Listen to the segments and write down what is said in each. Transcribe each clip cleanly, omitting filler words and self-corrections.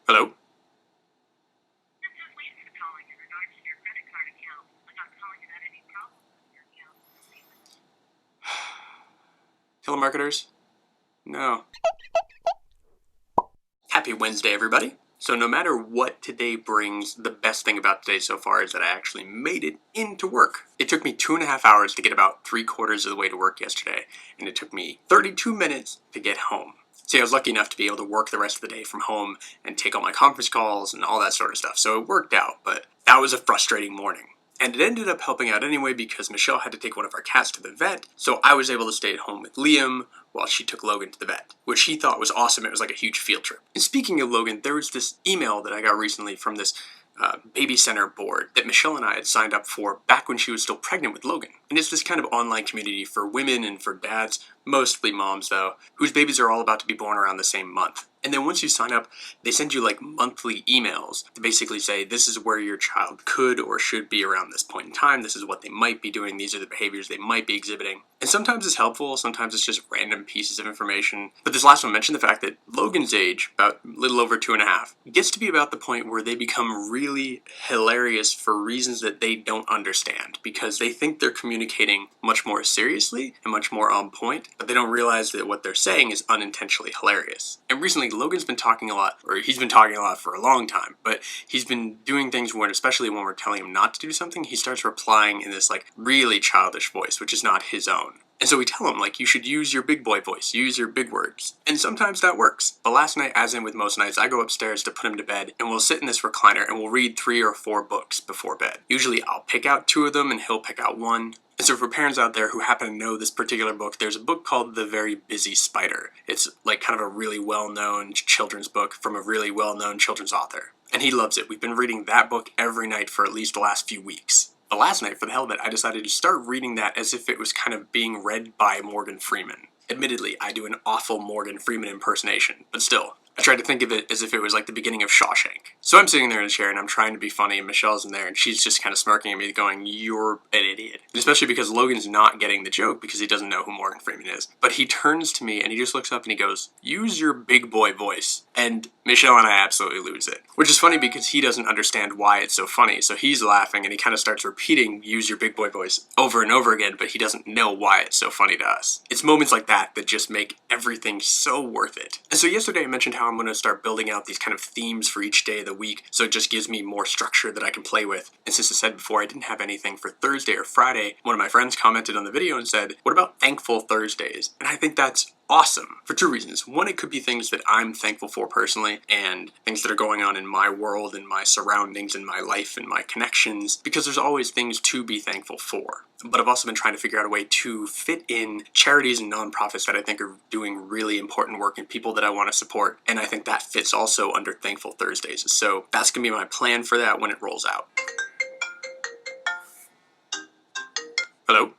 Hello? This is Lisa calling in regards to your credit card account. I'm not calling about any problems with your account. Telemarketers? No. Happy Wednesday, everybody. So no matter what today brings, the best thing about today so far is that I actually made it into work. It took me 2.5 hours to get about 3/4 of the way to work yesterday, and it took me 32 minutes to get home. See, I was lucky enough to be able to work the rest of the day from home and take all my conference calls and all that sort of stuff, so it worked out, but that was a frustrating morning. And it ended up helping out anyway because Michelle had to take one of our cats to the vet, so I was able to stay at home with Liam while she took Logan to the vet, which he thought was awesome. It was like a huge field trip. And speaking of Logan, there was this email that I got recently from this baby center board that Michelle and I had signed up for back when she was still pregnant with Logan. And it's this kind of online community for women and for dads, mostly moms though, whose babies are all about to be born around the same month. And then once you sign up, they send you like monthly emails to basically say this is where your child could or should be around this point in time. This is what they might be doing. These are the behaviors they might be exhibiting. And sometimes it's helpful. Sometimes it's just random pieces of information. But this last one mentioned the fact that Logan's age, about a little over 2.5, gets to be about the point where they become really hilarious for reasons that they don't understand because they think they're communicating much more seriously and much more on point, but they don't realize that what they're saying is unintentionally hilarious. And recently, Logan's been talking a lot, or he's been talking a lot for a long time, but he's been doing things when, especially when we're telling him not to do something, he starts replying in this like really childish voice, which is not his own. And so we tell him, like, you should use your big boy voice, use your big words. And sometimes that works. But last night, as in with most nights, I go upstairs to put him to bed, and we'll sit in this recliner and we'll read 3 or 4 books before bed. Usually I'll pick out 2 of them and he'll pick out 1. And so for parents out there who happen to know this particular book, there's a book called The Very Busy Spider. It's like kind of a really well-known children's book from a really well-known children's author. And he loves it. We've been reading that book every night for at least the last few weeks. But last night, for the hell of it, I decided to start reading that as if it was kind of being read by Morgan Freeman. Admittedly, I do an awful Morgan Freeman impersonation, but still, I tried to think of it as if it was like the beginning of Shawshank. So I'm sitting there in a chair and I'm trying to be funny and Michelle's in there and she's just kind of smirking at me going, "You're an idiot." And especially because Logan's not getting the joke because he doesn't know who Morgan Freeman is. But he turns to me and he just looks up and he goes, "Use your big boy voice." And Michelle and I absolutely lose it. Which is funny because he doesn't understand why it's so funny. So he's laughing and he kind of starts repeating, "Use your big boy voice," over and over again, but he doesn't know why it's so funny to us. It's moments like that that just make everything so worth it. And so yesterday I mentioned how I'm going to start building out these kind of themes for each day of the week, so it just gives me more structure that I can play with. And since I said before I didn't have anything for Thursday or Friday, one of my friends commented on the video and said, "What about Thankful Thursdays?" And I think that's awesome for 2 reasons. One, it could be things that I'm thankful for personally and things that are going on in my world and my surroundings and my life and my connections, because there's always things to be thankful for. But I've also been trying to figure out a way to fit in charities and nonprofits that I think are doing really important work and people that I want to support. And I think that fits also under Thankful Thursdays. So that's going to be my plan for that when it rolls out. Hello?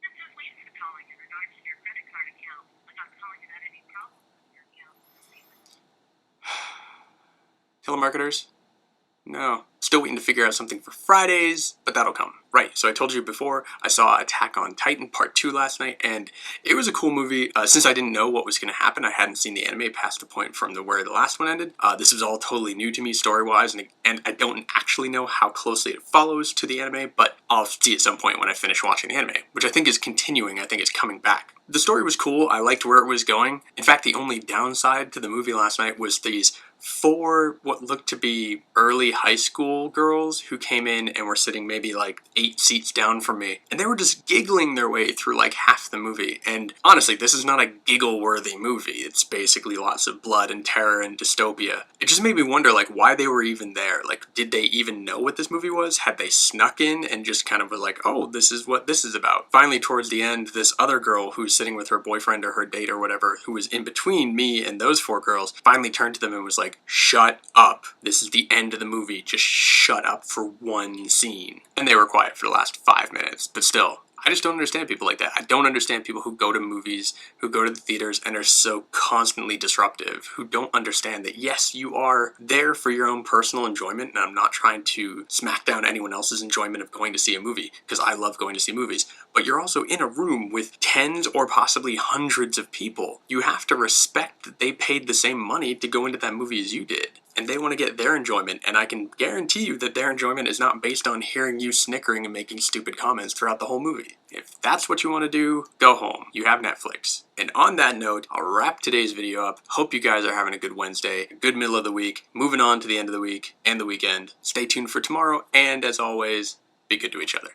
This is Lisa calling in regards to your credit card account. I'm not calling about any problems with your account. Telemarketers? No. Still waiting to figure out something for Fridays, but that'll come. Right, so I told you before, I saw Attack on Titan Part 2 last night, and it was a cool movie. Since I didn't know what was going to happen, I hadn't seen the anime past the point from where the last one ended. This was all totally new to me story-wise, and I don't actually know how closely it follows to the anime, but I'll see at some point when I finish watching the anime, which I think is continuing. I think it's coming back. The story was cool. I liked where it was going. In fact, the only downside to the movie last night was these 4 what looked to be early high school girls who came in and were sitting maybe like 8 seats down from me, and they were just giggling their way through like half the movie. And honestly, this is not a giggle-worthy movie. It's basically lots of blood and terror and dystopia. It just made me wonder like why they were even there. Like, did they even know what this movie was? Had they snuck in and just kind of were like, "Oh, this is what this is about"? Finally, towards the end, this other girl who's sitting with her boyfriend or her date or whatever, who was in between me and those 4 girls, finally turned to them and was like, "Shut up. This is the end of the movie. Just shut up for one scene." And they were quiet for the last 5 minutes, but still, I just don't understand people like that. I don't understand people who go to movies, who go to the theaters and are so constantly disruptive, who don't understand that yes, you are there for your own personal enjoyment, and I'm not trying to smack down anyone else's enjoyment of going to see a movie, because I love going to see movies, but you're also in a room with tens or possibly hundreds of people. You have to respect that they paid the same money to go into that movie as you did. And they want to get their enjoyment, and I can guarantee you that their enjoyment is not based on hearing you snickering and making stupid comments throughout the whole movie. If that's what you want to do, go home. You have Netflix. And on that note, I'll wrap today's video up. Hope you guys are having a good Wednesday, a good middle of the week, moving on to the end of the week and the weekend. Stay tuned for tomorrow, and as always, be good to each other.